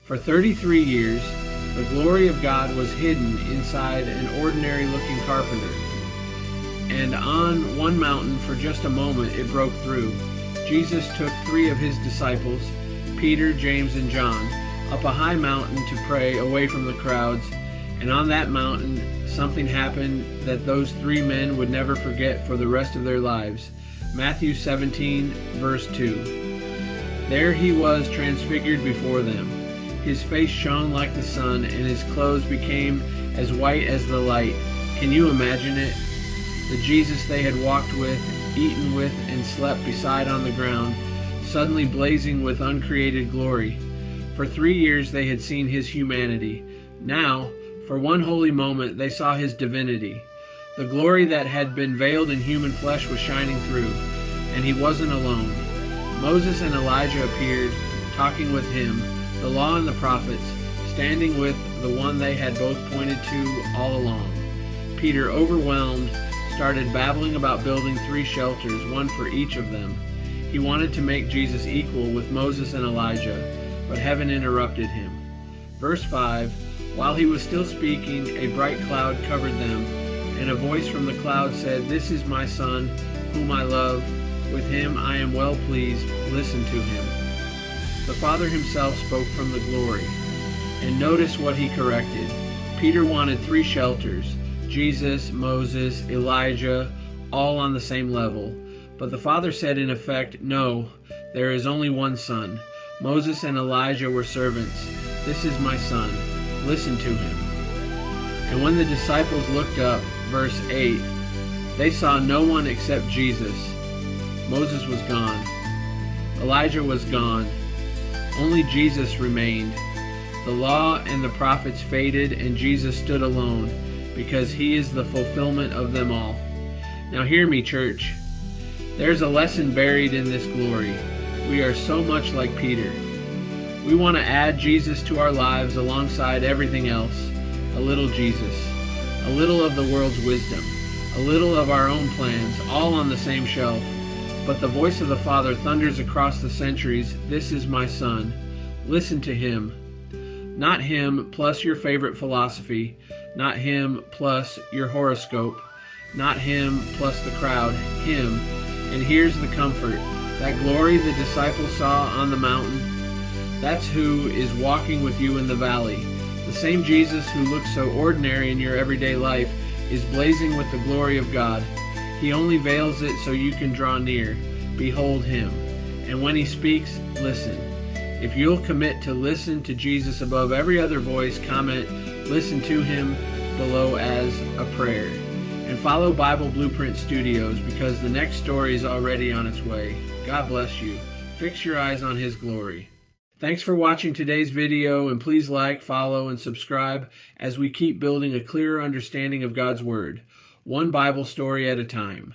For 33 years, the glory of God was hidden inside an ordinary-looking carpenter. And on one mountain, for just a moment, it broke through. Jesus took 3 of his disciples, Peter, James, and John, up a high mountain to pray away from the crowds. And on that mountain, something happened that those 3 men would never forget for the rest of their lives. Matthew 17, verse 2. There he was transfigured before them. His face shone like the sun, and his clothes became as white as the light. Can you imagine it? The Jesus they had walked with, eaten with, and slept beside on the ground, suddenly blazing with uncreated glory. For 3 years they had seen his humanity. Now, for one holy moment, they saw his divinity. The glory that had been veiled in human flesh was shining through, and he wasn't alone. Moses and Elijah appeared, talking with him, the law and the prophets, standing with the one they had both pointed to all along. Peter, overwhelmed, started babbling about building 3 shelters, one for each of them. He wanted to make Jesus equal with Moses and Elijah, but heaven interrupted him. Verse 5, while he was still speaking, a bright cloud covered them, and a voice from the cloud said, "This is my Son, whom I love. With him I am well pleased. Listen to him." The Father himself spoke from the glory. And notice what he corrected. Peter wanted 3 shelters, Jesus, Moses, Elijah, all on the same level. But the Father said in effect, no, there is only one Son. Moses and Elijah were servants. This is my Son. Listen to him. And when the disciples looked up, verse 8, they saw no one except Jesus. Moses was gone. Elijah was gone. Only Jesus remained. The law and the prophets faded, and Jesus stood alone, because he is the fulfillment of them all. Now hear me, church. There's a lesson buried in this glory. We are so much like Peter. We want to add Jesus to our lives alongside everything else. A little Jesus, a little of the world's wisdom, a little of our own plans, all on the same shelf. But the voice of the Father thunders across the centuries, "This is my Son. Listen to him." Not him plus your favorite philosophy, not him plus your horoscope, not him plus the crowd, him. And here's the comfort. That glory the disciples saw on the mountain, that's who is walking with you in the valley. The same Jesus who looks so ordinary in your everyday life is blazing with the glory of God. He only veils it so you can draw near. Behold him. And when he speaks, listen. If you'll commit to listen to Jesus above every other voice, comment, "Listen to him," below as a prayer. And follow Bible Blueprint Studios, because the next story is already on its way. God bless you. Fix your eyes on his glory. Thanks for watching today's video, and please like, follow, and subscribe as we keep building a clearer understanding of God's Word, one Bible story at a time.